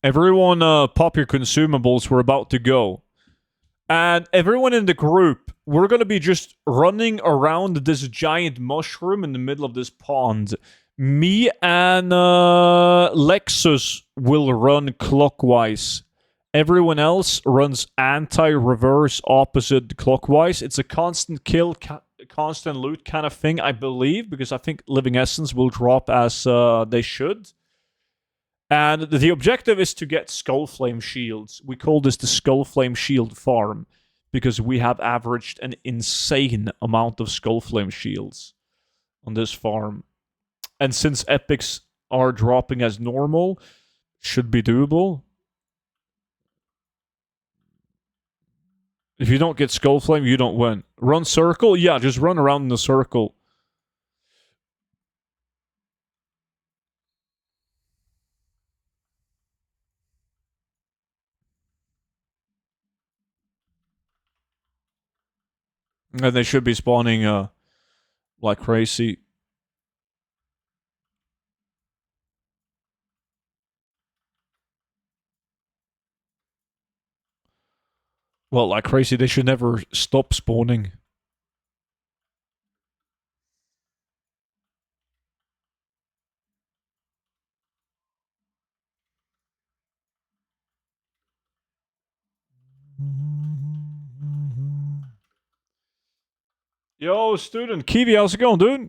Everyone, pop your consumables. We're about to go. And everyone in the group, we're gonna be just running around this giant mushroom in the middle of this pond. Me and Lexus will run clockwise. Everyone else runs anti-reverse opposite clockwise. It's a constant kill, constant loot kind of thing, I believe, because I think Living Essence will drop as they should. And the objective is to get Skullflame shields. We call this the Skullflame shield farm because we have averaged an insane amount of Skullflame shields on this farm. And since epics are dropping as normal, should be doable. If you don't get Skullflame, you don't win. Run circle? Yeah, just run around in the circle. And they should be spawning like crazy. Well, like crazy, they should never stop spawning. Yo, student. Kiwi, how's it going, dude?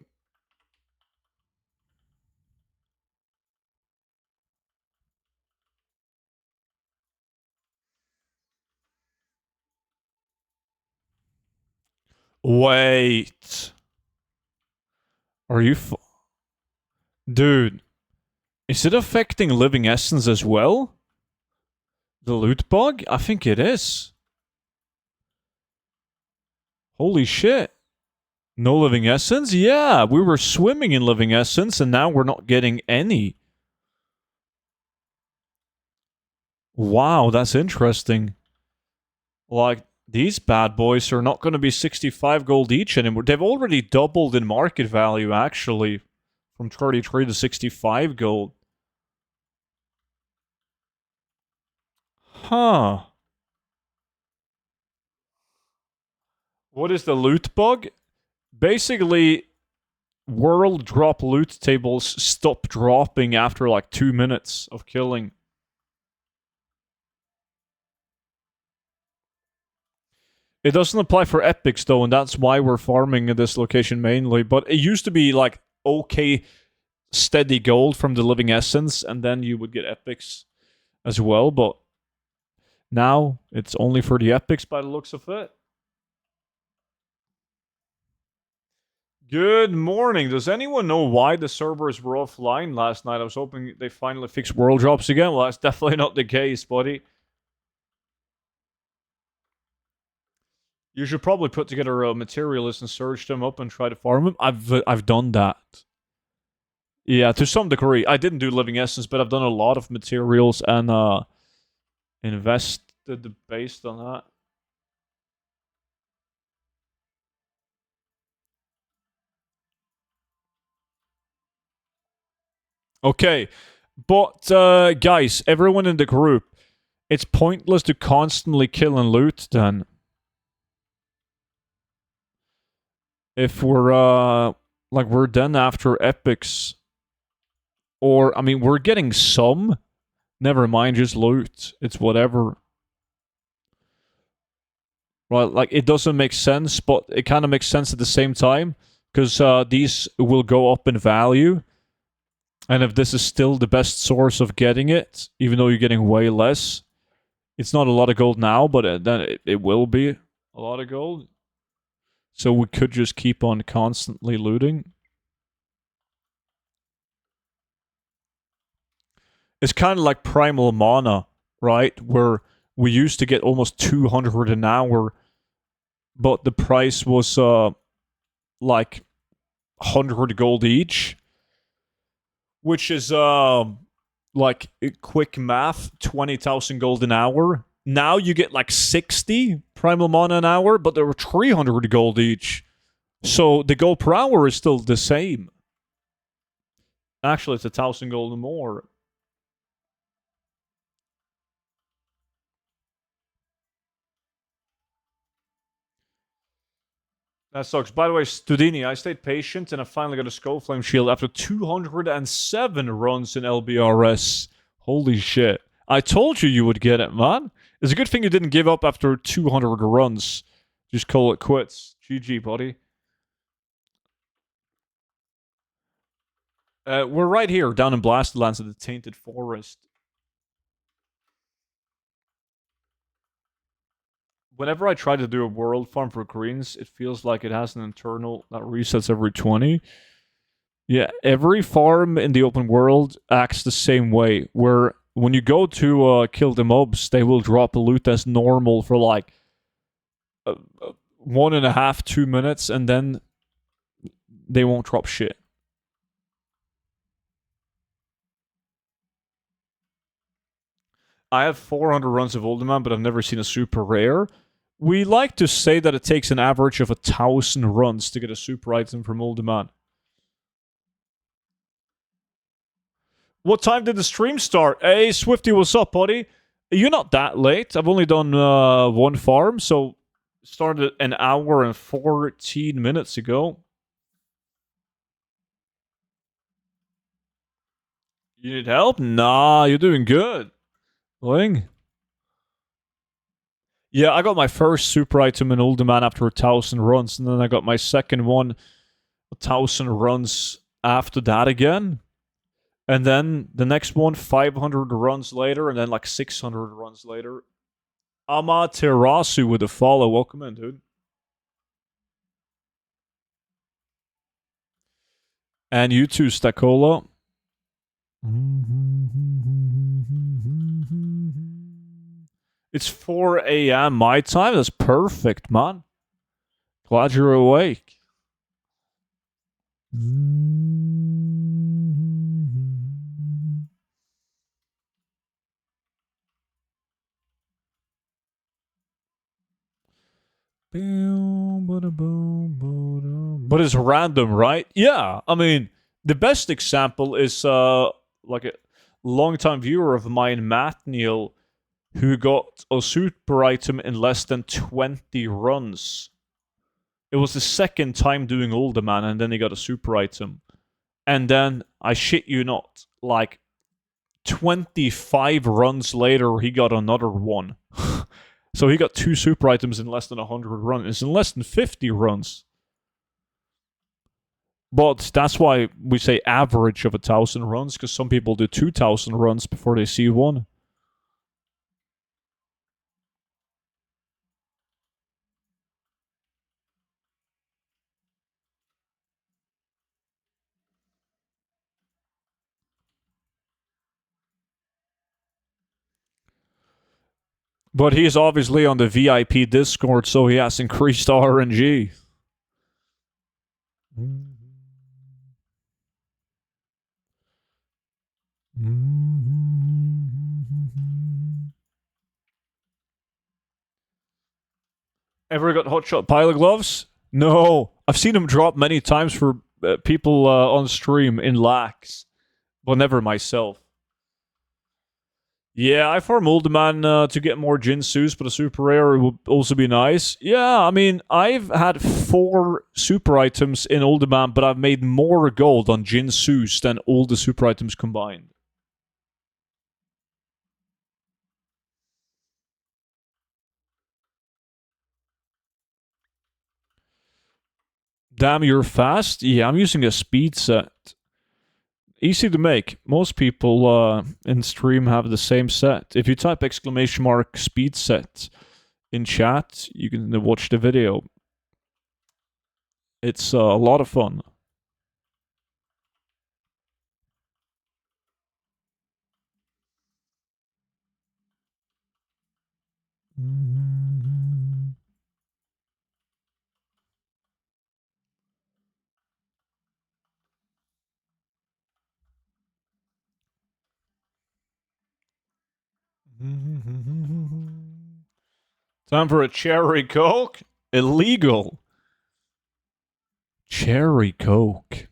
Wait. Are you Dude, is it affecting Living Essence as well? The loot bug? I think it is. Holy shit. No Living Essence? Yeah, we were swimming in Living Essence and now we're not getting any. Wow, that's interesting. Like, these bad boys are not going to be 65 gold each anymore. They've already doubled in market value, actually, from 33 to 65 gold. Huh. What is the loot bug? Basically, world drop loot tables stop dropping after like 2 minutes of killing. It doesn't apply for epics though, and that's why we're farming in this location mainly. But it used to be like okay steady gold from the Living Essence, and then you would get epics as well. But now it's only for the epics by the looks of it. Good morning. Does anyone know why the servers were offline last night? I was hoping they finally fixed world drops again. Well, that's definitely not the case, buddy. You should probably put together a materialist and search them up and try to farm them. I've done that. Yeah, to some degree. I didn't do Living Essence, but I've done a lot of materials and invested based on that. Okay, but guys, everyone in the group, it's pointless to constantly kill and loot then. If we're like we're done after epics, or I mean we're getting some. Never mind, just loot. It's whatever. Right, like it doesn't make sense, but it kind of makes sense at the same time because these will go up in value. And if this is still the best source of getting it, even though you're getting way less, it's not a lot of gold now, but then it will be a lot of gold. So we could just keep on constantly looting. It's kind of like Primal Mana, right? Where we used to get almost 200 an hour, but the price was like 100 gold each, which is like quick math, 20,000 gold an hour. Now you get like 60 Primal Mana an hour, but there were 300 gold each. So the gold per hour is still the same. Actually, it's 1,000 gold more. That sucks. By the way, Studini, I stayed patient and I finally got a Skullflame shield after 207 runs in LBRS. Holy shit. I told you you would get it, man. It's a good thing you didn't give up after 200 runs. Just call it quits. GG, buddy. We're right here, down in Blastlands at the Tainted Forest. Whenever I try to do a world farm for greens, it feels like it has an internal that resets every 20. Yeah, every farm in the open world acts the same way, where when you go to kill the mobs, they will drop loot as normal for like 1.5, 2 minutes, and then they won't drop shit. I have 400 runs of Uldaman, but I've never seen a super rare. We like to say that it takes an average of 1,000 runs to get a super item from Uldaman. What time did the stream start? Hey, Swifty, what's up, buddy? You're not that late. I've only done one farm, so started an hour and 14 minutes ago. You need help? Nah, you're doing good. Ling? Yeah, I got my first super item in Uldaman after 1,000 runs, and then I got my second one 1,000 runs after that again. And then the next one 500 runs later, and then like 600 runs later. Amaterasu with a follow. Welcome in, dude. And you too, Stacola. It's 4 a.m. my time. That's perfect, man. Glad you're awake. But it's random, right? Yeah. I mean, the best example is like a longtime viewer of mine, Matt Neal, who got a super item in less than 20 runs. It was the second time doing Uldaman, and then he got a super item. And then, I shit you not, like 25 runs later, he got another one. So he got 2 super items in less than 100 runs. It's in less than 50 runs. But that's why we say average of 1,000 runs, because some people do 2,000 runs before they see one. But he's obviously on the VIP Discord, so he has increased RNG. Ever got hotshot pilot gloves? No. I've seen him drop many times for people on stream in lax, but never myself. Yeah, I farm Uldaman to get more Jinsus, but a super rare would also be nice. Yeah, I mean, I've had 4 super items in Uldaman, but I've made more gold on Jinsus than all the super items combined. Damn, you're fast? Yeah, I'm using a speed set. Easy to make. Most people in stream have the same set. If you type exclamation mark speed set in chat, you can watch the video. It's a lot of fun. Time for a cherry coke? Illegal. Cherry coke.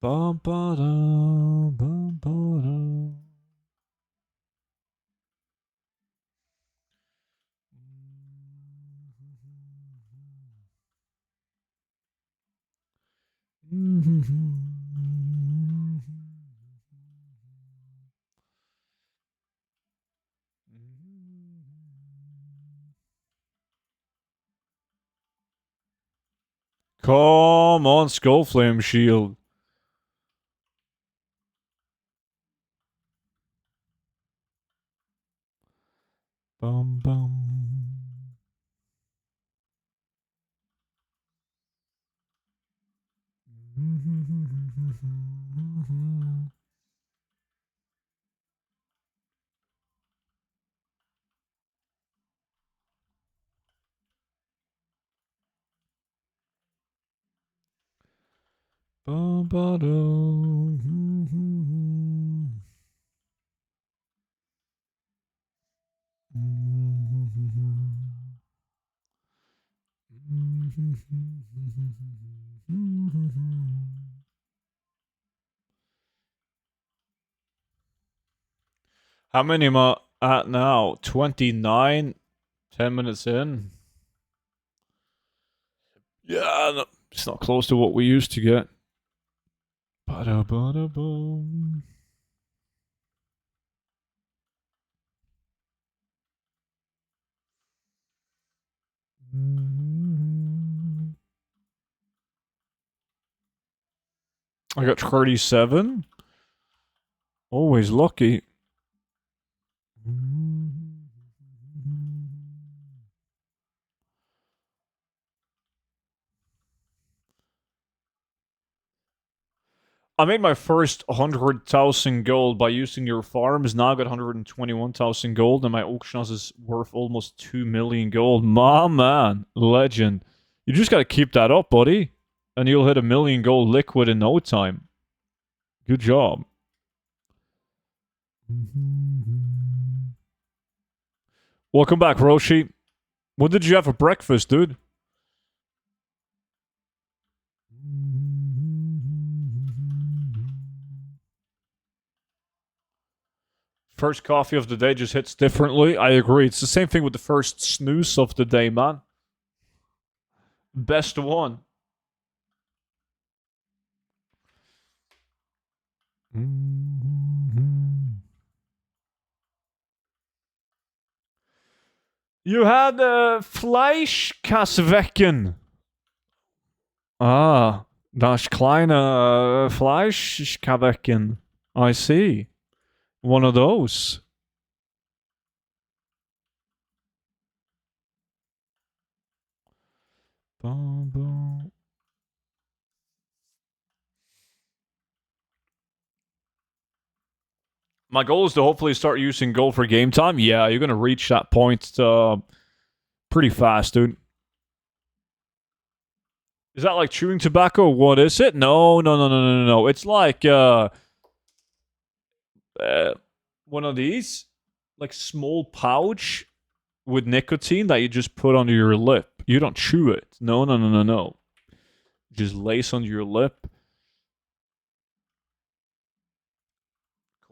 Bum, ba-da, bum, ba-da. Come on, Skullflame shield. Bum bum. Bum ba How many am I at now? 29? 10 minutes in? Yeah, no, it's not close to what we used to get. Ba-da-ba-da-boom. I got 37. Always lucky. I made my first 100,000 gold by using your farms. Now I got 121,000 gold, and my auction house is worth almost 2 million gold. My man, legend. You just gotta keep that up, buddy, and you'll hit 1 million gold liquid in no time. Good job. Welcome back, Roshi. What did you have for breakfast, dude? First coffee of the day just hits differently. I agree. It's the same thing with the first snooze of the day, man. Best one. You had Fleischkasswecken. Ah, das kleine Fleischkasswecken. I see. One of those. My goal is to hopefully start using gold for game time. Yeah, you're going to reach that point pretty fast, dude. Is that like chewing tobacco? What is it? No. It's like one of these, like small pouch with nicotine that you just put under your lip. You don't chew it. No. Just lace under your lip.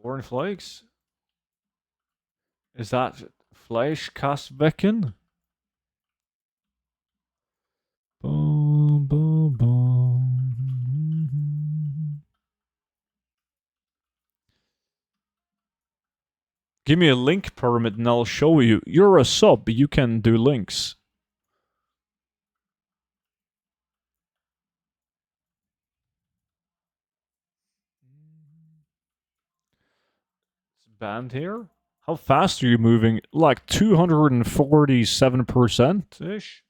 Cornflakes? Is that Fleischkassbecken? Boom, boom, boom. Give me a link permit and I'll show you. You're a sub, you can do links. It's banned here? How fast are you moving? Like 247%-ish?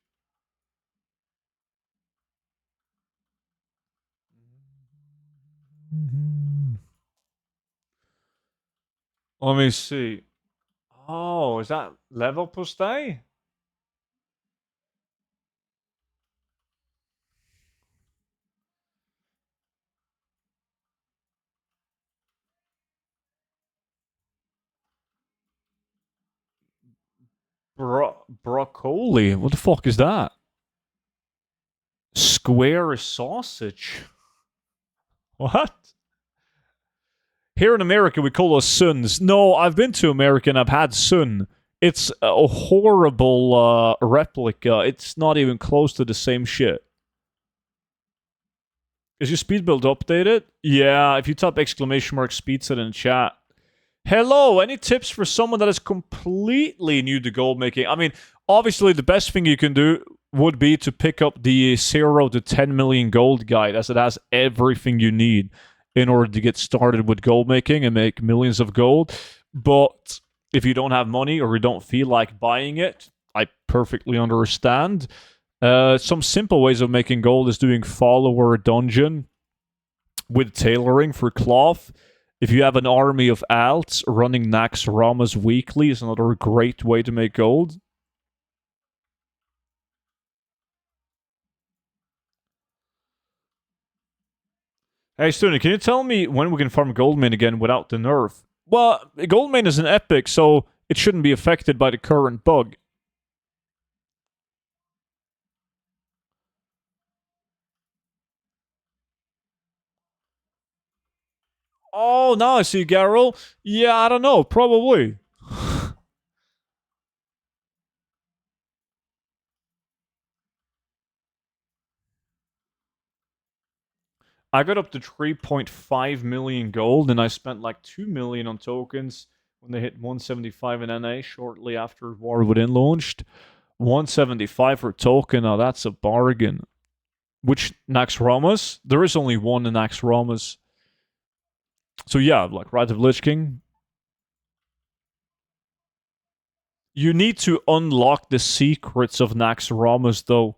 Let me see. Oh, is that level per day? Broccoli? What the fuck is that? Square sausage? What? Here in America, we call us Suns. No, I've been to America and I've had Sun. It's a horrible replica. It's not even close to the same shit. Is your speed build updated? Yeah, if you type exclamation mark speed set in chat. Hello, any tips for someone that is completely new to gold making? I mean, obviously the best thing you can do would be to pick up the 0 to 10 million gold guide, as it has everything you need in order to get started with gold making and make millions of gold. But if you don't have money or you don't feel like buying it, I perfectly understand. Some simple ways of making gold is doing follower dungeon with tailoring for cloth. If you have an army of alts, running Nax Ramas weekly is another great way to make gold. Hey, Stony, can you tell me when we can farm Goldmane again without the nerf? Well, Goldmane is an epic, so it shouldn't be affected by the current bug. Oh, now I see Garrel. Yeah, I don't know. Probably. I got up to 3.5 million gold, and I spent like 2 million on tokens when they hit 175 in NA shortly after War Within launched. 175 for token, now that's a bargain. Which Nax Ramas? There is only one Nax Ramas. So yeah, like Rite of Lich King. You need to unlock the secrets of Nax Ramas, though.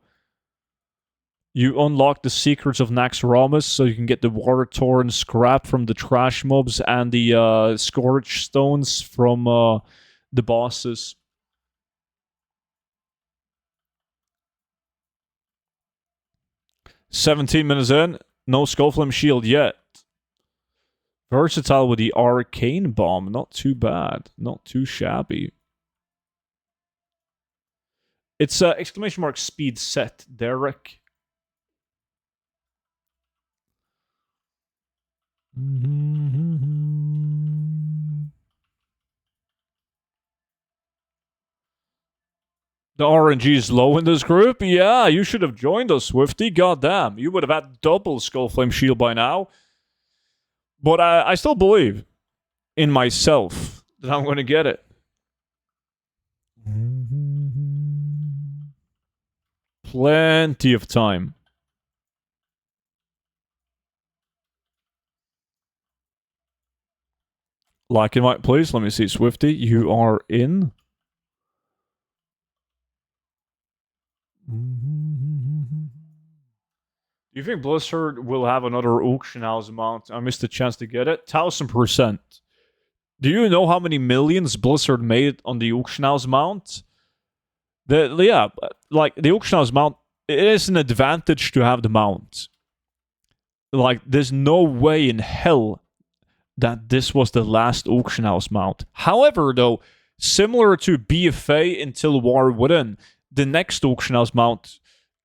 You unlock the secrets of Nax Ramas so you can get the Water Torrent scrap from the trash mobs and the Scourge Stones from the bosses. 17 minutes in, no Skullflame shield yet. Versatile with the Arcane Bomb, not too bad, not too shabby. It's exclamation mark speed set, Derek. The RNG is low in this group? Yeah, you should have joined us, Swifty. Goddamn, you would have had double Skullflame shield by now. But I still believe in myself that I'm going to get it. Plenty of time. Like invite, please. Let me see, Swifty. You are in. Do you think Blizzard will have another auction house amount? I missed the chance to get it. 1000%. Do you know how many millions Blizzard made on the auction house mount? Yeah, like the auction house mount, it is an advantage to have the mount. Like, there's no way in hell that this was the last auction house mount. However, though, similar to BFA until War Within, the next auction house mount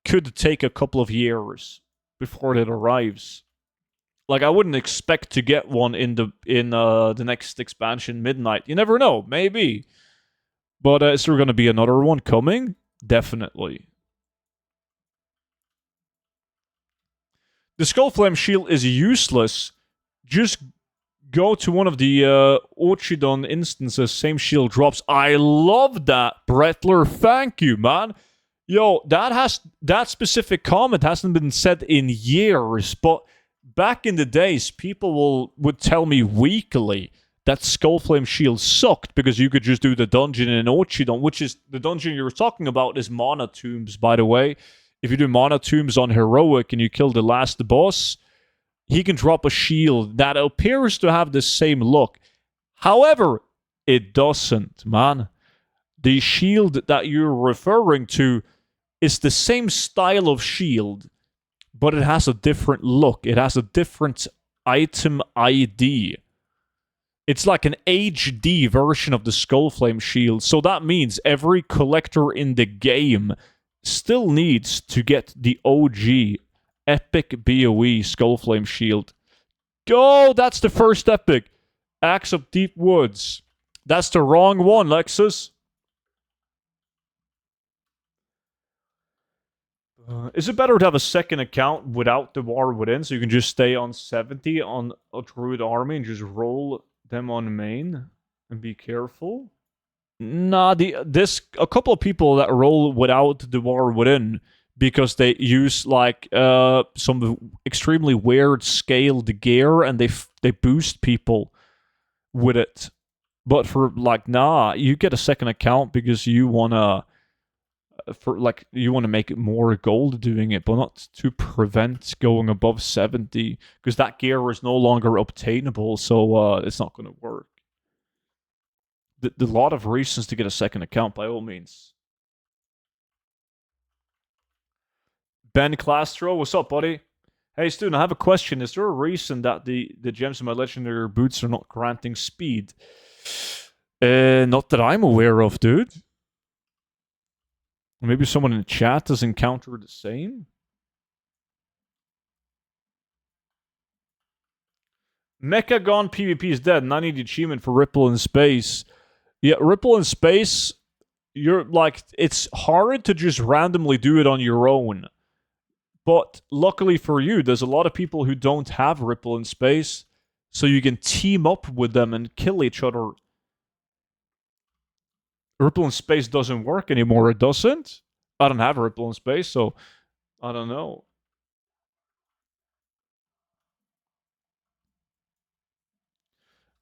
could take a couple of years before it arrives. Like, I wouldn't expect to get one in the next expansion, Midnight. You never know, maybe. But is there going to be another one coming? Definitely. The Skullflame shield is useless. Just go to one of the Ochidon instances, same shield drops. I love that, Brettler. Thank you, man. Yo, that specific comment hasn't been said in years, but back in the days, people would tell me weekly that Skullflame shield sucked because you could just do the dungeon in Ochidon, which is the dungeon you were talking about is Mana Tombs, by the way. If you do Mana Tombs on Heroic and you kill the last boss, he can drop a shield that appears to have the same look. However, it doesn't, man. The shield that you're referring to is the same style of shield, but it has a different look. It has a different item ID. It's like an HD version of the Skullflame shield, so that means every collector in the game still needs to get the OG epic BOE Skullflame shield. Go! That's the first epic. Axe of Deep Woods. That's the wrong one, Lexus. Is it better to have a second account without the war within, so you can just stay on 70 on a druid army and just roll them on main and be careful? Nah, this a couple of people that roll without the war within because they use like some extremely weird scaled gear and they boost people with it. But for like, nah, you get a second account because you wanna you want to make it more gold doing it, but not to prevent going above 70 because that gear is no longer obtainable, so it's not going to work. The lot of reasons to get a second account by all means. Ben Clastro, what's up, buddy? Hey, student, I have a question. Is there a reason that the gems in my legendary boots are not granting speed? Not that I'm aware of, dude. Maybe someone in the chat has encountered the same? Mechagon PvP is dead, and I need the achievement for Ripple in Space. Yeah, Ripple in Space, you're like, it's hard to just randomly do it on your own. But luckily for you, there's a lot of people who don't have Ripple in Space, so you can team up with them and kill each other. Ripple in Space doesn't work anymore, it doesn't? I don't have Ripple in Space, so I don't know.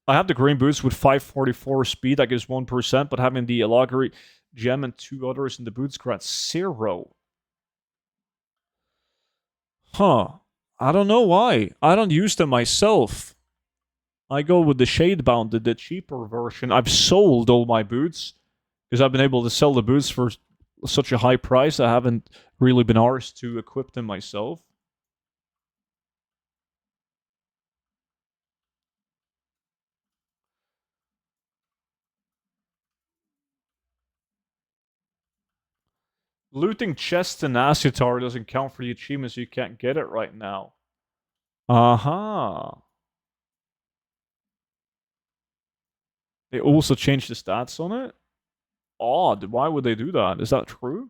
I have the green boots with 544 speed, that gives 1%, but having the Alagari gem and 2 others in the boots grants 0. Huh. I don't know why. I don't use them myself. I go with the Shadebound, the cheaper version. I've sold all my boots because I've been able to sell the boots for such a high price. I haven't really been arsed to equip them myself. Looting chests in Asitar doesn't count for the achievement, so you can't get it right now. Uh-huh. They also changed the stats on it? Odd. Why would they do that? Is that true?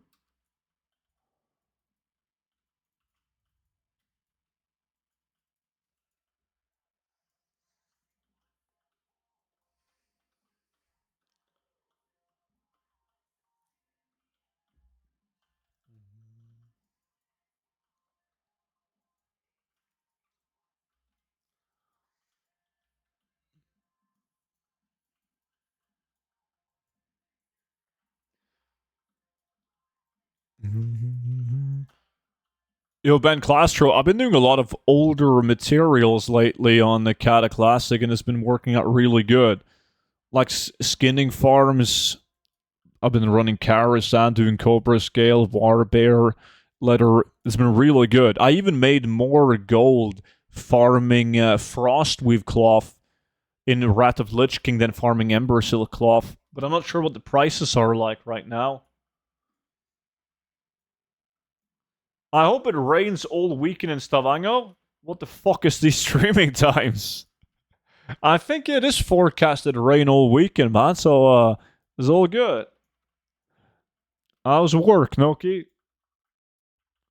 Yo, Ben Clastro, I've been doing a lot of older materials lately on the Kata Classic, and it's been working out really good. Like skinning farms, I've been running Karasan, doing Cobra Scale, War Bear, Leather. It's been really good. I even made more gold farming Frostweave Cloth in Wrath of Lich King than farming Ember Silk Cloth, but I'm not sure what the prices are like right now. I hope it rains all weekend in Stavanger. What the fuck is these streaming times? I think it is forecasted to rain all weekend, man. So it's all good. How's work, Noki?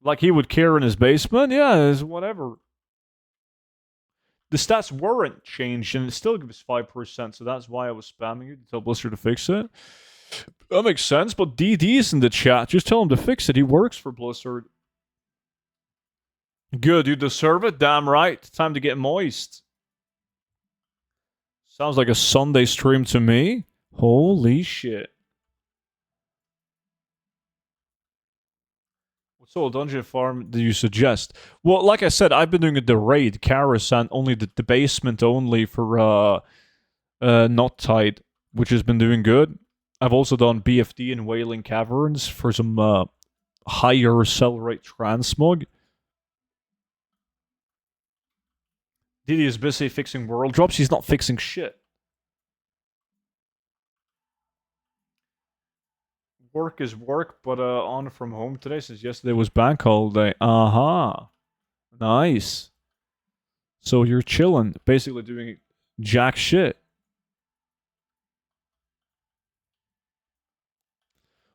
Like he would care in his basement? Yeah, it's whatever. The stats weren't changed, and it still gives 5%, so that's why I was spamming you to tell Blizzard to fix it. That makes sense, but DD's in the chat. Just tell him to fix it. He works for Blizzard. Good, you deserve it. Damn right. Time to get moist. Sounds like a Sunday stream to me. Holy shit. What sort of dungeon farm do you suggest? Well, like I said, I've been doing the raid, Karasan, only the basement only for Not Tide, which has been doing good. I've also done BFD in Wailing Caverns for some higher sell rate transmog. Diddy is busy fixing world drops. He's not fixing shit. Work is work, but on from home today since yesterday was bank holiday. Uh-huh. Nice. So you're chilling, basically doing jack shit.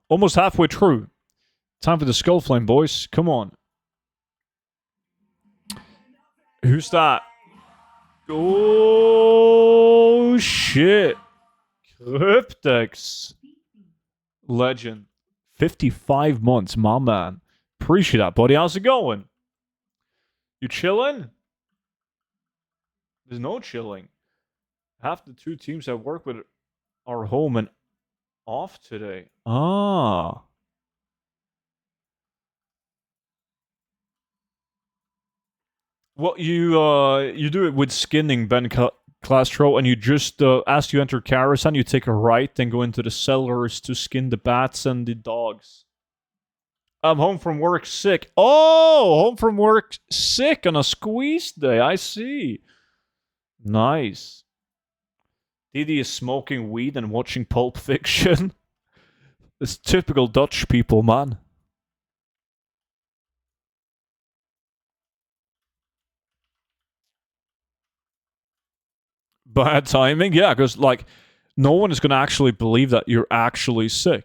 Almost halfway through. Time for the Skullflame, boys. Come on. Who's that? Oh, shit. Cryptex. Legend. 55 months, my man. Appreciate that, buddy. How's it going? You chilling? There's no chilling. Half the two teams I work with are home and off today. Ah. Well, you do it with skinning, Ben Clastro, and you just as you enter Karasan, you take a right and go into the cellars to skin the bats and the dogs. I'm home from work sick. Oh, home from work sick on a squeeze day. I see. Nice. Didi is smoking weed and watching Pulp Fiction. It's typical Dutch people, man. Bad timing, yeah, because like no one is gonna actually believe that you're actually sick.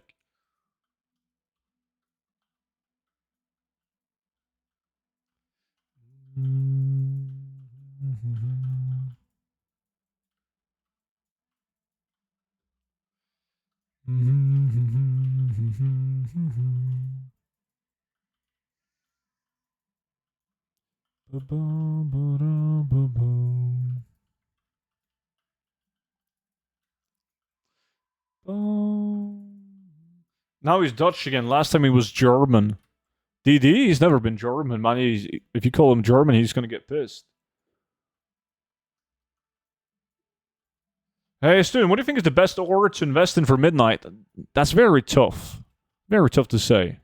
Now he's Dutch again. Last time he was German. DD, he's never been German, man. If you call him German, he's gonna get pissed. Hey, student, what do you think is the best order to invest in for midnight? That's very tough. Very tough to say.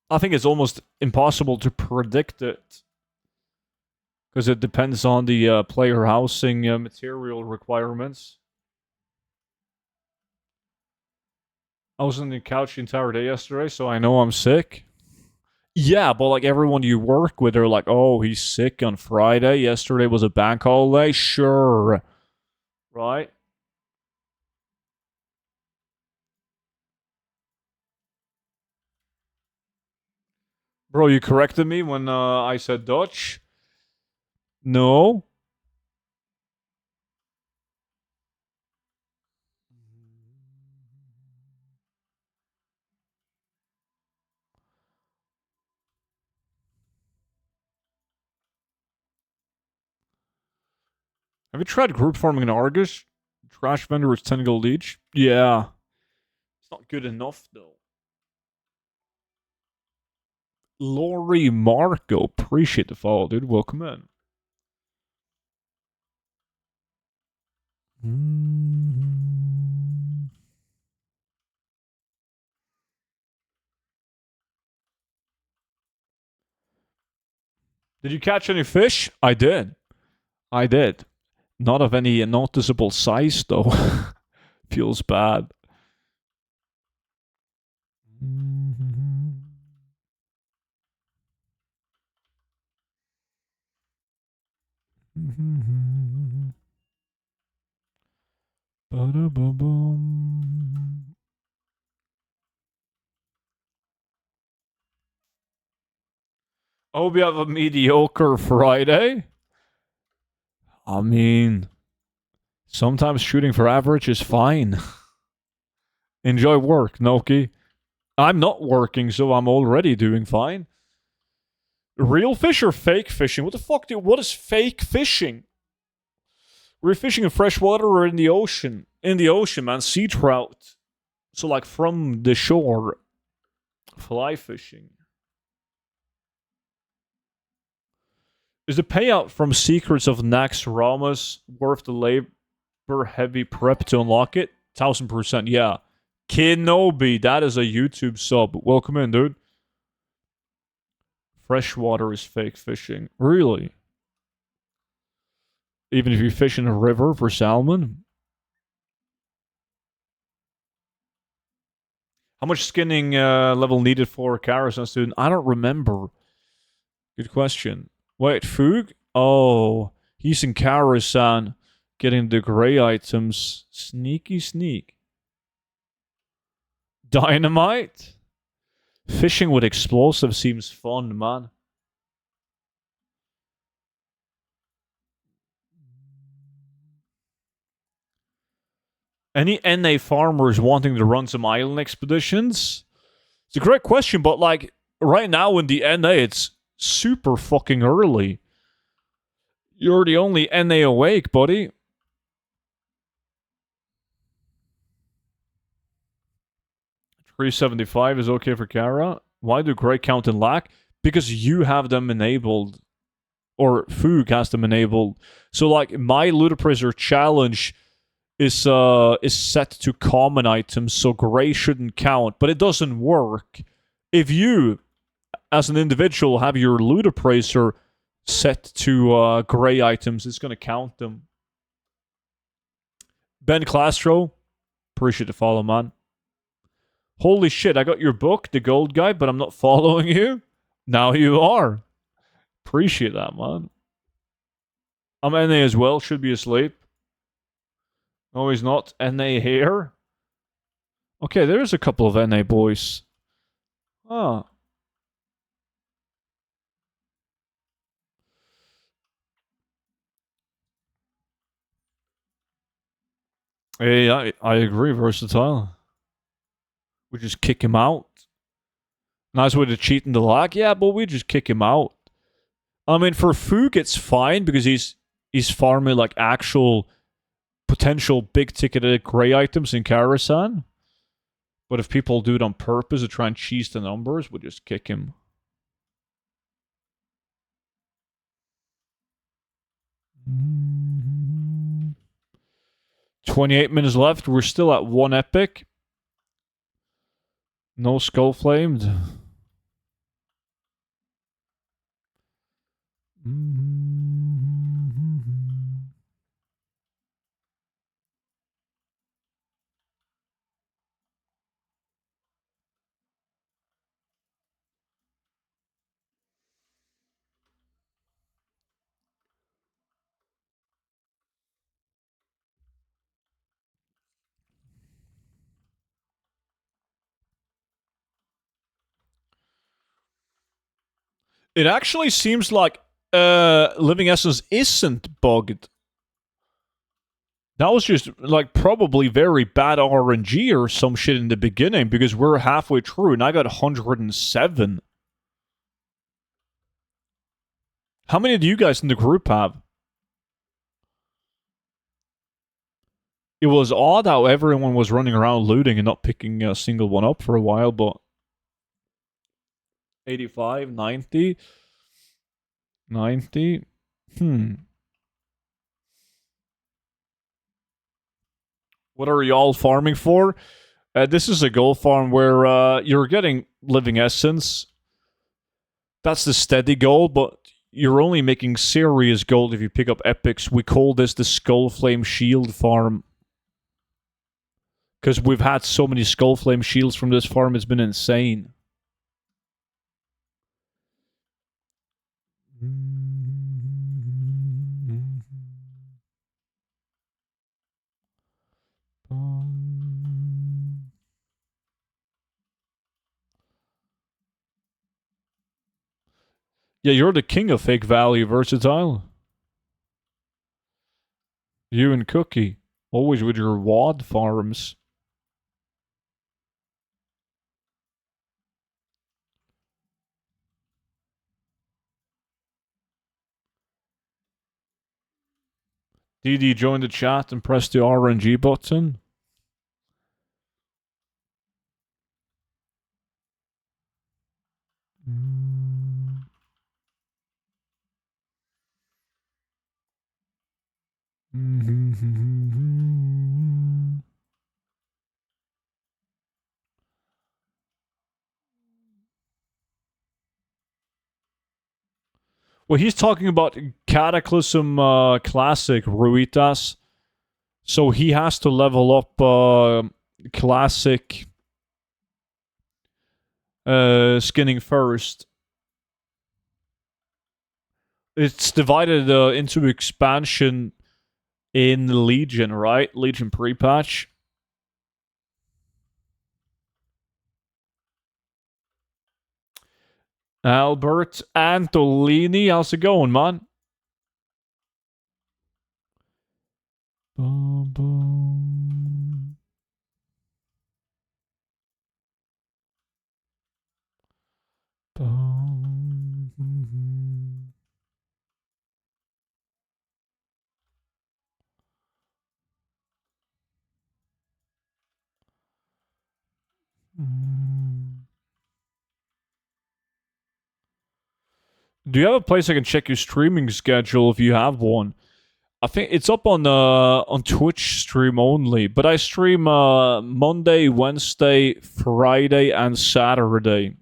I think it's almost impossible to predict it. Because it depends on the player housing material requirements. I was on the couch the entire day yesterday, so I know I'm sick. Yeah, but like everyone you work with are like, oh, he's sick on Friday. Yesterday was a bank holiday. Sure. Right? Bro, you corrected me when I said Dutch? No. Have you tried group farming in Argus? Trash vendor is 10 gold each. Yeah. It's not good enough, though. Lori Marco. Appreciate the follow, dude. Welcome in. Did you catch any fish? I did. I did. Not of any noticeable size, though. Feels bad. I hope you have a mediocre Friday. I mean, sometimes shooting for average is fine. Enjoy work, Noki. I'm not working, so I'm already doing fine. Real fish or fake fishing? What the fuck, dude? What is fake fishing? We're fishing in freshwater or in the ocean? In the ocean, man. Sea trout. So, like, from the shore. Fly fishing. Is the payout from Secrets of Nax Ramas worth the labor-heavy prep to unlock it? 1000%, yeah. Kenobi, that is a YouTube sub. Welcome in, dude. Freshwater is fake fishing. Really? Even if you fish in a river for salmon? How much skinning level needed for a Karasan student? I don't remember. Good question. Wait, Foog? Oh, he's in Karasan getting the gray items. Sneaky sneak. Dynamite? Fishing with explosives seems fun, man. Any NA farmers wanting to run some island expeditions? It's a great question, but like right now in the NA, it's super fucking early. You're the only NA awake, buddy. $375 is okay for Kara. Why do Grey count and lack? Because you have them enabled. Or Foog has them enabled. So like my Ludicrous challenge is set to common items, so Grey shouldn't count. But it doesn't work. If you, as an individual, have your Ludicrous set to Grey items, it's gonna count them. Ben Clastro, appreciate the follow, man. Holy shit, I got your book, The Gold Guide, but I'm not following you? Now you are. Appreciate that, man. I'm NA as well, should be asleep. No, he's not. NA here. Okay, there's a couple of NA boys. Ah. Hey, I agree, versatile. We just kick him out. Nice way to cheat in the lag. Yeah, but we just kick him out. I mean, for Foog, it's fine because he's farming like actual potential big ticketed Grey items in Karasan. But if people do it on purpose to try and cheese the numbers, we'll just kick him. Mm-hmm. 28 minutes left. We're still at 1 epic. No Skullflamed. It actually seems like Living Essence isn't bugged. That was just like probably very bad RNG or some shit in the beginning because we're halfway through and I got 107. How many do you guys in the group have? It was odd how everyone was running around looting and not picking a single one up for a while, but 85, 90, 90. What are y'all farming for? This is a gold farm where you're getting Living Essence. That's the steady gold, but you're only making serious gold if you pick up epics. We call this the Skullflame Shield farm. Because we've had so many Skullflame shields from this farm, it's been insane. Yeah, you're the king of fake value, versatile. You and Cookie. Always with your WAD farms. DD join the chat and press the RNG button. Well, he's talking about Cataclysm Classic Ruitas. So he has to level up Classic skinning first. It's divided into expansion in Legion, right? Legion pre-patch. Albert Antolini, how's it going, man? Boom, boom. Boom. Do you have a place I can check your streaming schedule if you have one? I think it's up on Twitch stream only, but I stream Monday, Wednesday, Friday, and Saturday.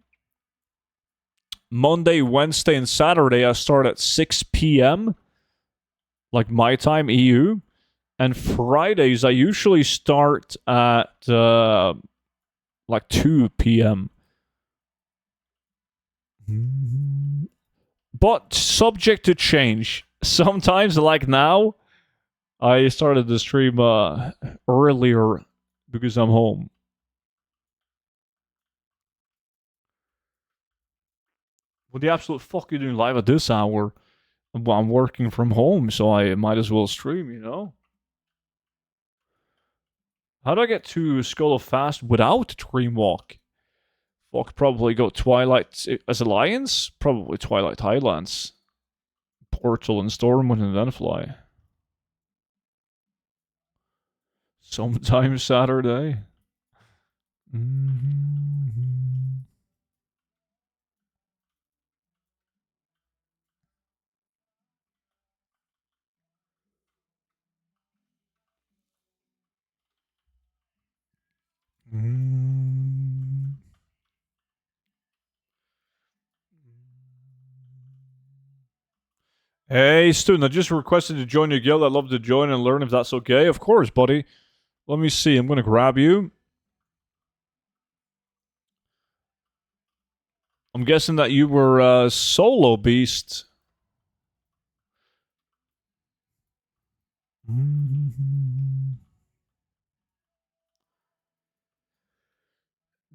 Monday, Wednesday, and Saturday I start at 6 p.m. like my time EU, and Fridays I usually start at like 2 p.m. But subject to change. Sometimes, like now, I started the stream earlier because I'm home. What the absolute fuck are you doing live at this hour? Well, I'm working from home, so I might as well stream, you know? How do I get to Skull of Fast without Dreamwalk? Fuck, probably go Twilight as Alliance? Probably Twilight Highlands. Portal and Stormwind and then fly. Sometime Saturday. Mm-hmm. Mm. Hey, student, I just requested to join your guild. I'd love to join and learn if that's okay. Of course, buddy. Let me see. I'm going to grab you. I'm guessing that you were a solo beast.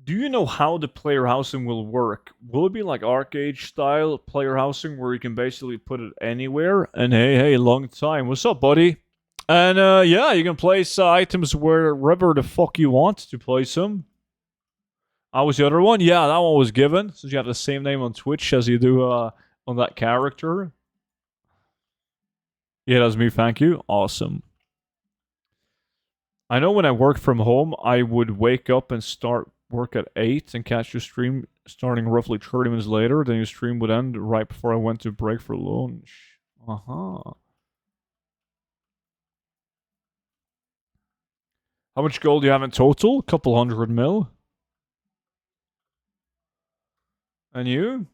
Do you know how the player housing will work? Will it be like Arcade style player housing where you can basically put it anywhere? And hey, long time. What's up, buddy? And yeah, you can place items wherever the fuck you want to place them. I was the other one. Yeah, that one was given. Since you have the same name on Twitch as you do on that character. Yeah, that's me. Thank you. Awesome. I know when I work from home, I would wake up and start work at 8 and catch your stream starting roughly 30 minutes later. Then your stream would end right before I went to break for lunch. Uh-huh. How much gold do you have in total? A couple 100 mil. And you?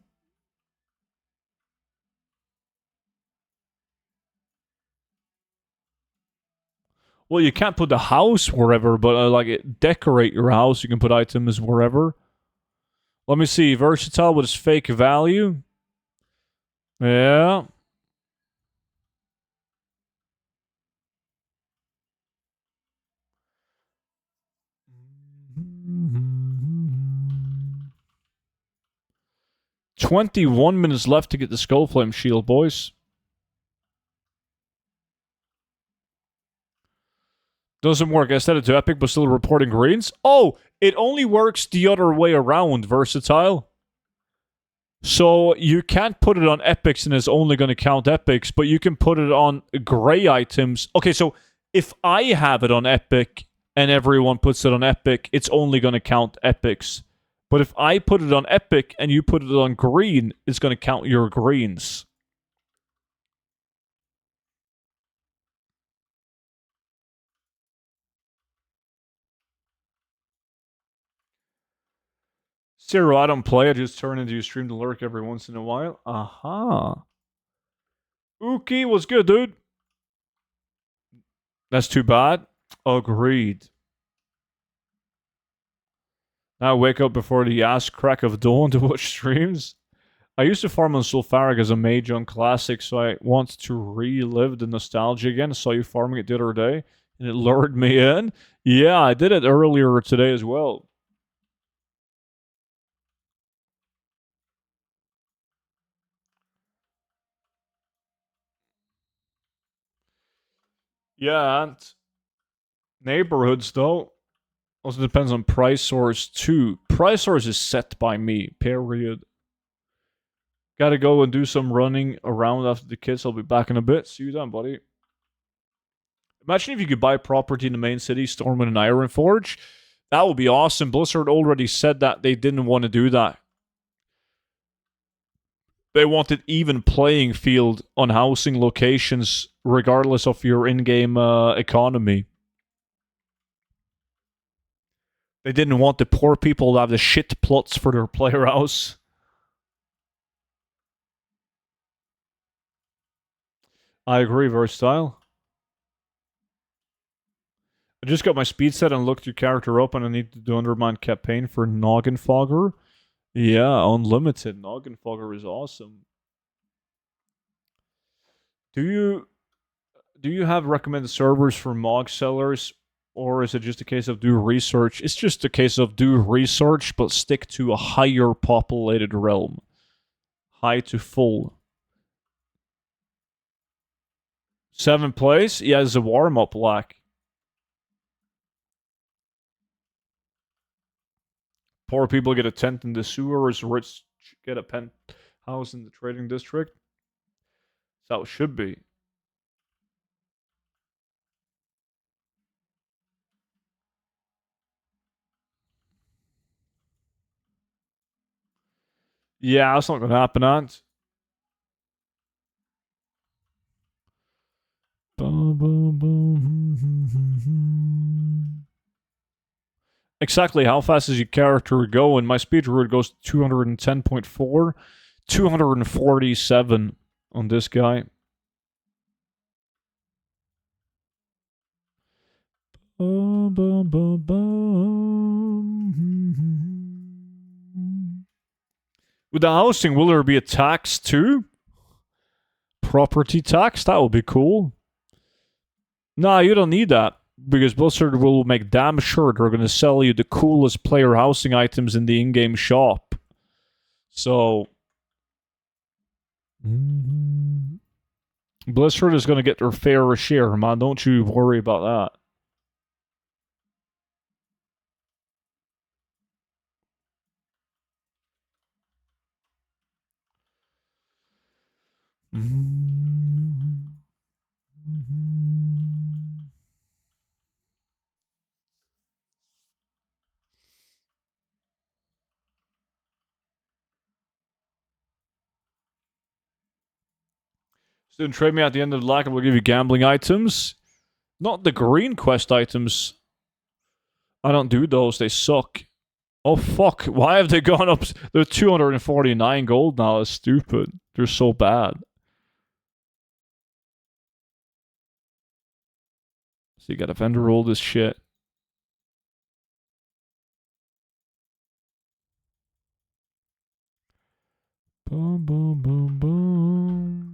Well, you can't put the house wherever, but decorate your house. You can put items wherever. Let me see. Versatile with its fake value. Yeah. Mm-hmm. 21 minutes left to get the Skullflame shield, boys. Doesn't work. I set it to epic, but still reporting greens. Oh, it only works the other way around, Versatile. So you can't put it on epics and it's only going to count epics, but you can put it on gray items. Okay, so if I have it on epic and everyone puts it on epic, it's only going to count epics. But if I put it on epic and you put it on green, it's going to count your greens. Zero, I don't play. I just turn into your stream to lurk every once in a while. Aha. Uki, what's good, dude? That's too bad. Agreed. Now I wake up before the ass crack of dawn to watch streams. I used to farm on Sulfaric as a mage on Classic, so I want to relive the nostalgia again. I saw you farming it the other day, and it lured me in. Yeah, I did it earlier today as well. Yeah, and neighborhoods though. Also depends on price source too. Price source is set by me, period. Gotta go and do some running around after the kids. I'll be back in a bit. See you then, buddy. Imagine if you could buy property in the main city, Stormwind and Ironforge. That would be awesome. Blizzard already said that they didn't want to do that. They wanted even playing field on housing locations, regardless of your in-game economy. They didn't want the poor people to have the shit plots for their player house. I agree, Versatile. I just got my speed set and looked your character up, and I need to do Undermine campaign for Noggin Fogger. Yeah, unlimited. Noggin Fogger is awesome. Do you have recommended servers for Mog sellers, or is it just a case of do research? It's just a case of do research, but stick to a higher populated realm. High to full. 7th place? Yeah, it's a warm-up lack. Poor people get a tent in the sewers, rich get a penthouse in the trading district. That's how it should be. Yeah, that's not gonna happen, Ant. Exactly how fast does your character go? And my speed rate goes to 210.4, 247 on this guy. With the housing, will there be a tax too? Property tax? That would be cool. Nah, you don't need that. Because Blizzard will make damn sure they're going to sell you the coolest player housing items in the in-game shop. So... Blizzard is going to get their fair share, man. Don't you worry about that. Student, trade me at the end of the lag and we'll give you gambling items. Not the green quest items. I don't do those. They suck. Oh, fuck. Why have they gone up? They're 249 gold now. That's stupid. They're so bad. So you gotta vendor roll this shit. Boom, boom, boom, boom.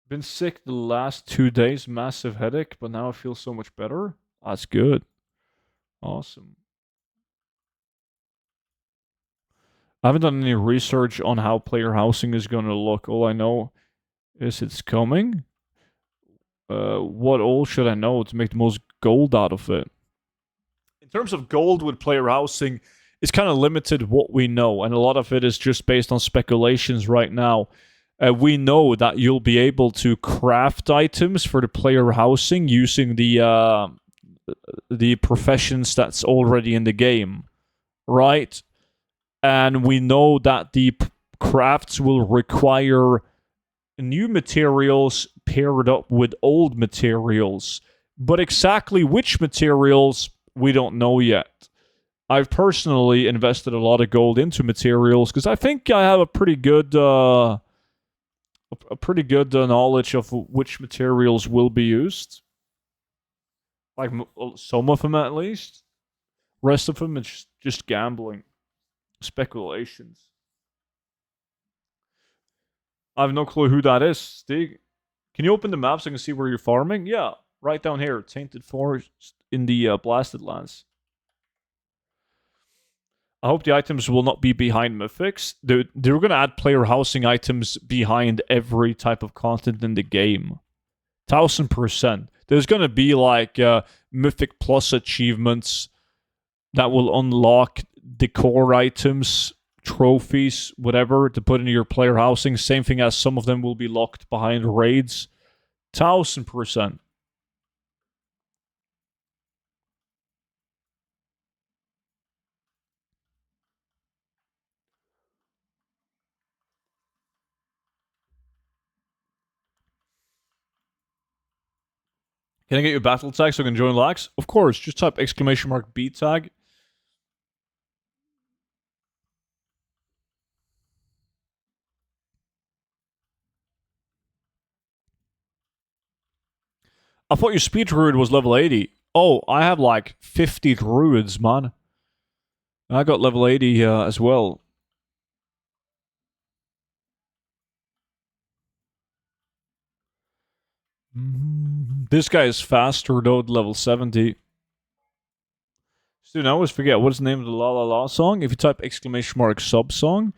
Been sick the last 2 days. Massive headache, but now I feel so much better. That's good. Awesome. I haven't done any research on how player housing is going to look. All I know is it's coming. What all should I know to make the most gold out of it? In terms of gold with player housing, it's kind of limited what we know, and a lot of it is just based on speculations right now. We know that you'll be able to craft items for the player housing using the professions that's already in the game, right? And we know that the crafts will require new materials paired up with old materials. But exactly which materials, we don't know yet. I've personally invested a lot of gold into materials because I think I have a pretty good knowledge of which materials will be used. Like some of them at least. Rest of them it's just gambling, speculations. I have no clue who that is. Stig, can you open the map so I can see where you're farming? Yeah, right down here, Tainted Forest in the Blasted Lands. I hope the items will not be behind mythics. They're gonna add player housing items behind every type of content in the game. 1000%. There's gonna be like mythic plus achievements that will unlock decor items, trophies, whatever to put into your player housing. Same thing as some of them will be locked behind raids. 1000%. Can I get your battle tag so I can join lax? Of course, just type !B tag. I thought your speed druid was level 80. Oh, I have like 50 druids, man. I got level 80 as well. This guy is faster though at level 70. Dude, I always forget what's the name of the La La La song. If you type !sub song.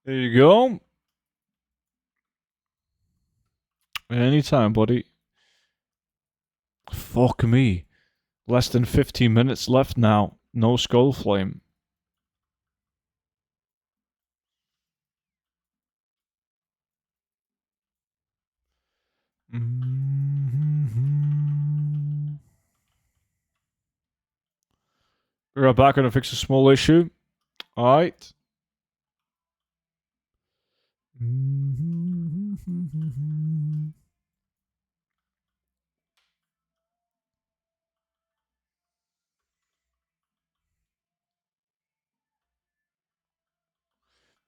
There you go. Anytime, buddy. Fuck me. Less than 15 minutes left now. No Skullflame. We're back to fix a small issue. Alright.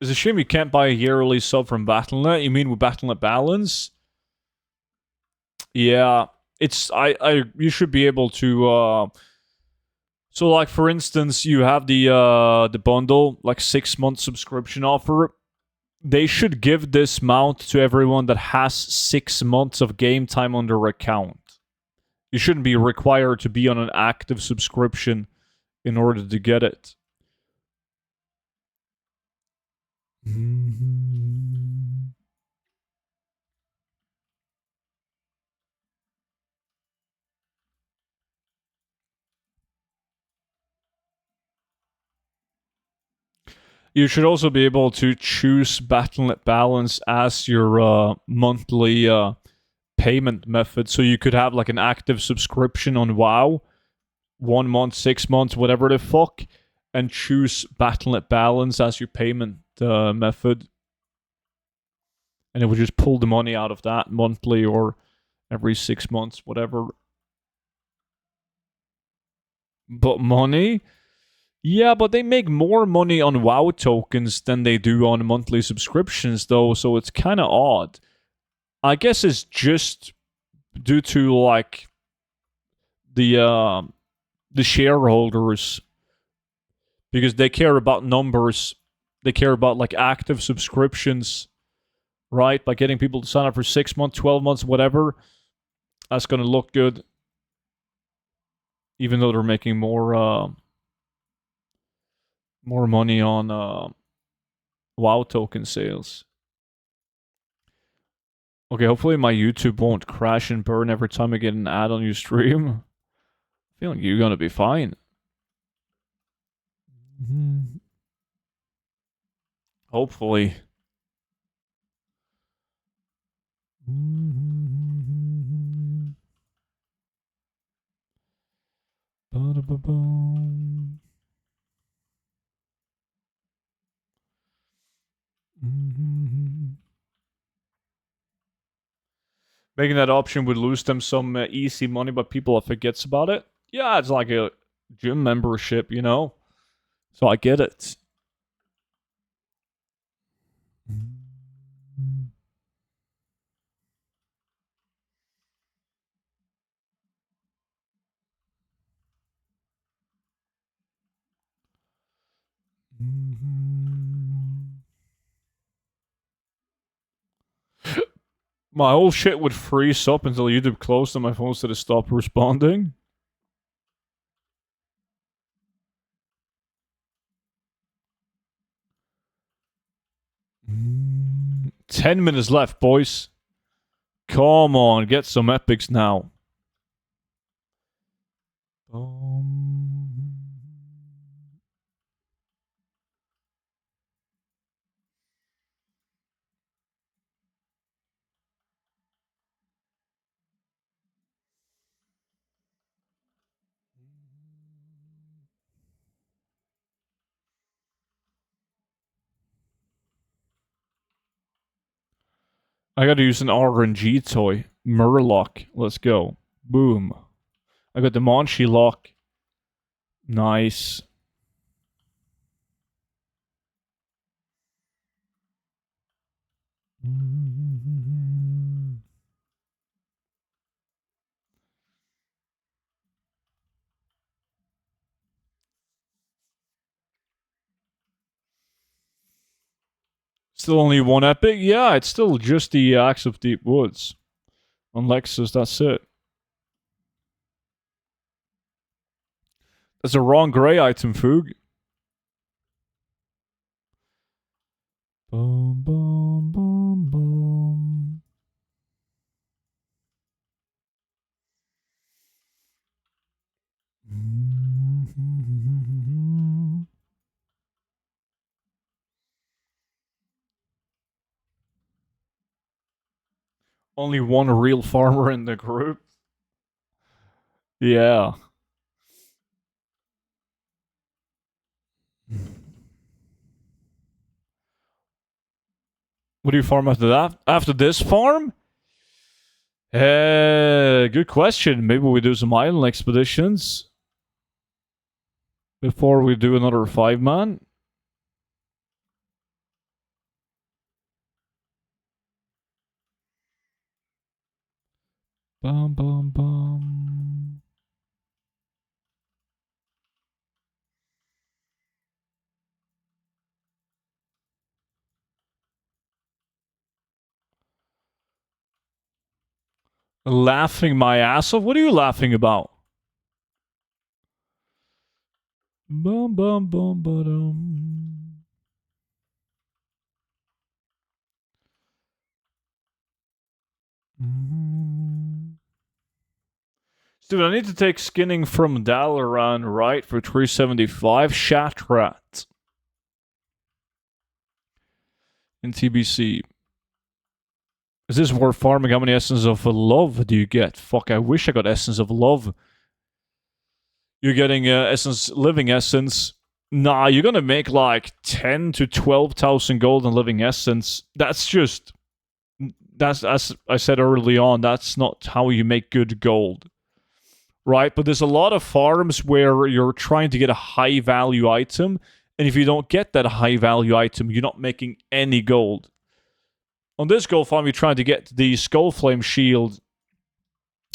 It's a shame you can't buy a yearly sub from Battle.net. You mean with Battle.net Balance? Yeah. It's you should be able to so like for instance, you have the bundle, like 6-month subscription offer. They should give this mount to everyone that has 6 months of game time on their account. You shouldn't be required to be on an active subscription in order to get it. You should also be able to choose Battle.net Balance as your monthly payment method. So you could have like an active subscription on WoW, 1 month, 6 months, whatever the fuck, and choose Battle.net Balance as your payment method. And it would just pull the money out of that monthly or every 6 months, whatever. But money? Yeah, but they make more money on WoW tokens than they do on monthly subscriptions, though, so it's kind of odd. I guess it's just due to like the shareholders, because they care about numbers. They care about like active subscriptions, right? By getting people to sign up for 6 months, 12 months, whatever. That's gonna look good, even though they're making more money on WoW token sales. Okay, hopefully my YouTube won't crash and burn every time I get an ad on your stream. I feel like you're gonna be fine. Hopefully. Making that option would lose them some easy money, but people forgets about it. Yeah, it's like a gym membership, you know? So I get it. My whole shit would freeze up until YouTube closed and my phone said to stop responding. Mm, 10 minutes left, boys. Come on, get some epics now. I gotta use an RNG toy. Murloc. Let's go. Boom. I got the Monchi lock. Nice. Still only one epic? Yeah, it's still just the Axe of Deep Woods. On Lexus, that's it. That's a wrong grey item, Foog. Boom, boom, boom, boom. Only one real farmer in the group. Yeah. What do you farm after that? After this farm? Good question. Maybe we do some island expeditions before we do another 5-man. Bum, bum, bum. Laughing my ass off? What are you laughing about? Bum, bum, bum, ba-dum. Dude, I need to take skinning from Dalaran, right, for 375. Shatrat. In TBC. Is this worth farming? How many Essence of Love do you get? Fuck, I wish I got Essence of Love. You're getting Essence, Living Essence. Nah, you're gonna make like 10 to 12,000 gold in Living Essence. That's as I said early on, that's not how you make good gold. Right? But there's a lot of farms where you're trying to get a high value item, and if you don't get that high value item, you're not making any gold. On this gold farm, you're trying to get the Skullflame shield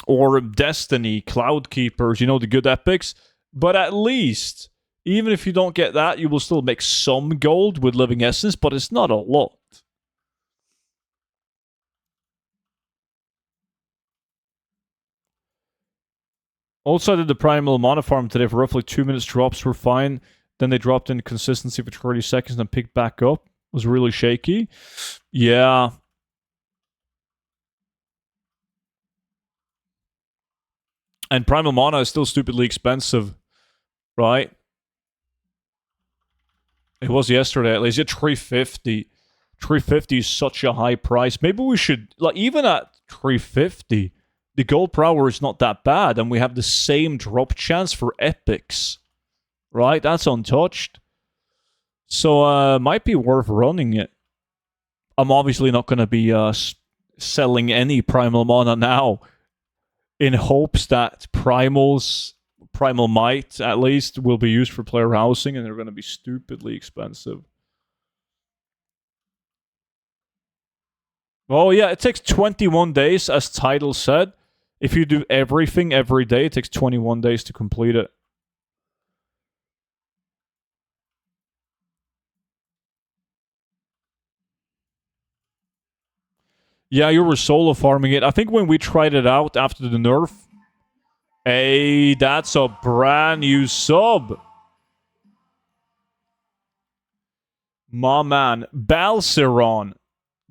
or Destiny, Cloud Keepers, you know, the good epics. But at least, even if you don't get that, you will still make some gold with Living Essence, but it's not a lot. Also, I did the Primal Mana farm today for roughly 2 minutes. Drops were fine. Then they dropped in consistency for 30 seconds and picked back up. It was really shaky. Yeah. And Primal Mana is still stupidly expensive, right? It was yesterday at least. Yeah, 350. 350 is such a high price. Maybe we should, like, even at 350, the gold per hour is not that bad, and we have the same drop chance for epics, right? That's untouched. So, might be worth running it. I'm obviously not going to be selling any Primal Mana now in hopes that Primal Might, at least, will be used for player housing, and they're going to be stupidly expensive. Oh, yeah, it takes 21 days, as Tidal said. If you do everything every day, it takes 21 days to complete it. Yeah, you were solo farming it. I think when we tried it out after the nerf. Hey, that's a brand new sub. My man, Balceron.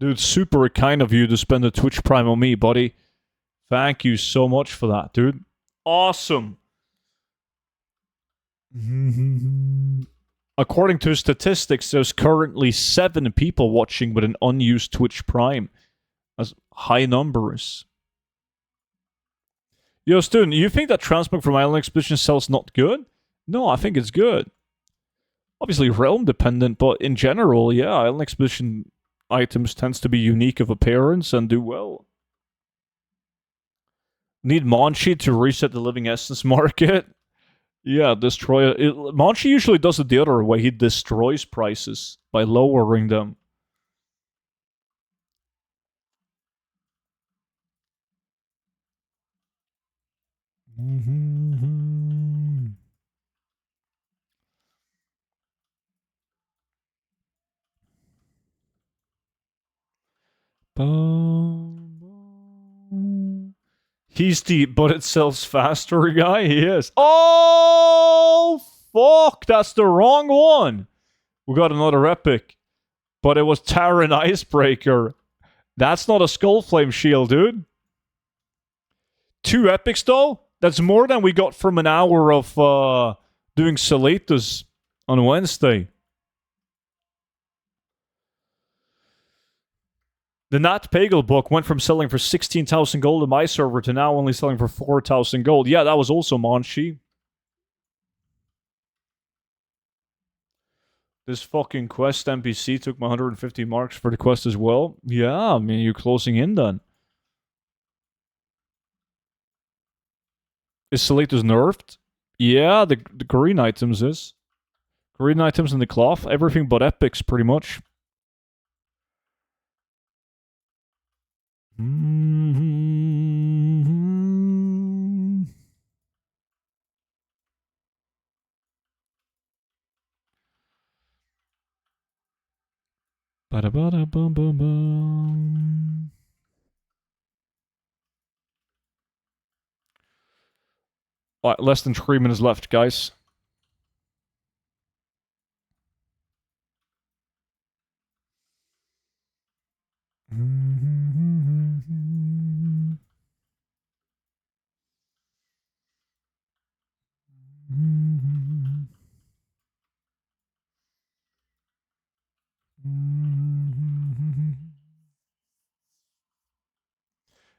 Dude, super kind of you to spend a Twitch Prime on me, buddy. Thank you so much for that, dude. Awesome. According to statistics, there's currently 7 people watching with an unused Twitch Prime. That's high numbers. Yo, student, you think that transmog from Island Expedition sells not good? No, I think it's good. Obviously realm dependent, but in general, yeah, Island Expedition items tends to be unique of appearance and do well. Need Monchi to reset the living essence market? Yeah, destroy it. Monchi usually does it the other way. He destroys prices by lowering them. He's the but it sells faster guy. He is. Oh fuck! That's the wrong one. We got another epic, but it was Terran Icebreaker. That's not a Skullflame shield, dude. 2 epics though. That's more than we got from an hour of doing Salatus on Wednesday. The Nat Pagel book went from selling for 16,000 gold in my server to now only selling for 4,000 gold. Yeah, that was also Monchi. This fucking quest NPC took my 150 marks for the quest as well. Yeah, I mean, you're closing in then. Is Salatus nerfed? Yeah, the green items is. Green items and the cloth. Everything but epics, pretty much. Ba-da-ba-da-bum-bum-bum. Alright, less than 3 minutes left, guys.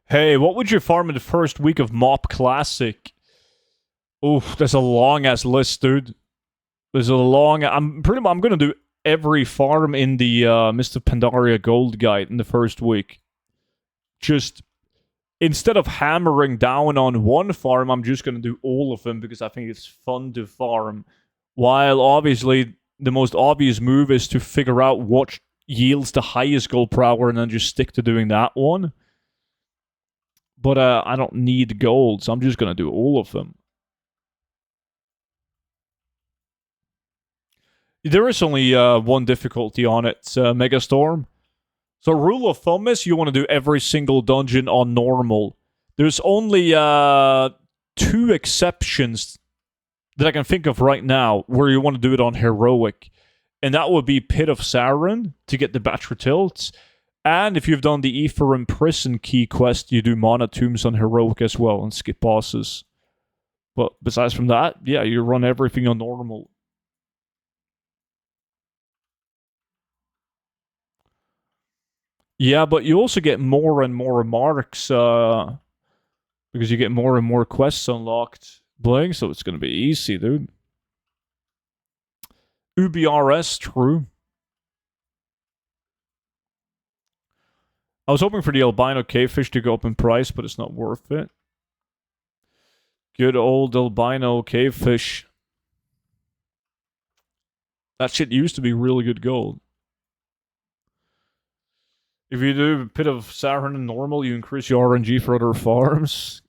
Hey, what would you farm in the first week of Mop Classic? Oof, there's a long ass list, dude. There's a long. I'm gonna do every farm in the Mist of Pandaria Gold Guide in the first week. Just instead of hammering down on one farm, I'm just gonna do all of them because I think it's fun to farm. While obviously the most obvious move is to figure out what yields the highest gold per hour and then just stick to doing that one. But I don't need gold, so I'm just gonna do all of them. There is only one difficulty on it, Megastorm. So rule of thumb is you want to do every single dungeon on normal. There's only 2 exceptions that I can think of right now where you want to do it on heroic. And that would be Pit of Sauron to get the Batra tilts. And if you've done the Ephraim Prison Key quest, you do Mana Tombs on heroic as well and skip bosses. But besides from that, yeah, you run everything on normal. Yeah, but you also get more and more marks because you get more and more quests unlocked playing, so it's going to be easy, dude. UBRS, true. I was hoping for the albino cavefish to go up in price, but it's not worth it. Good old albino cavefish. That shit used to be really good gold. If you do Pit of Sauron and normal, you increase your RNG for other farms.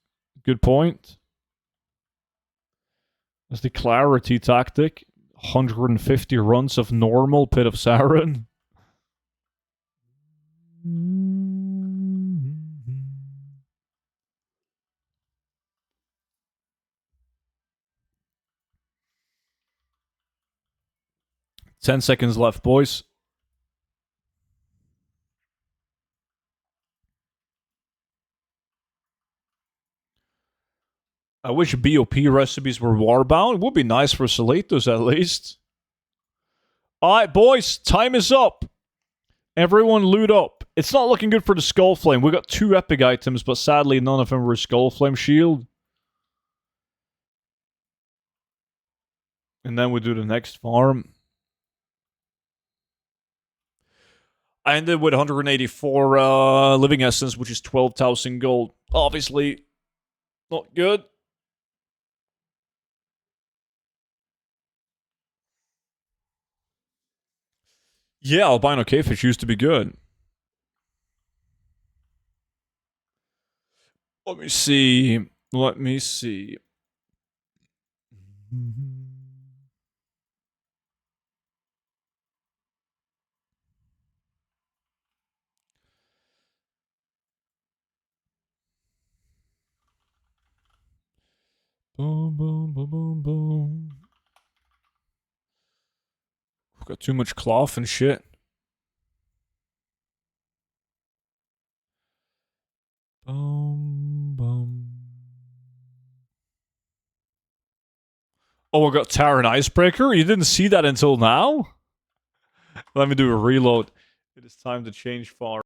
Good point. That's the clarity tactic. 150 runs of normal Pit of Sauron. 10 seconds left, boys. I wish BOP recipes were warbound. It would be nice for Salitos at least. Alright, boys, time is up. Everyone loot up. It's not looking good for the Skullflame. We got 2 epic items, but sadly none of them were Skullflame shield. And then we do the next farm. I ended with 184 living essence, which is 12,000 gold. Obviously, not good. Yeah, albino cavefish used to be good. Let me see. Let me see. Boom, boom, boom, boom, boom. We've got too much cloth and shit. Boom, boom. Oh, I got Terran Icebreaker? You didn't see that until now? Let me do a reload. It is time to change farm.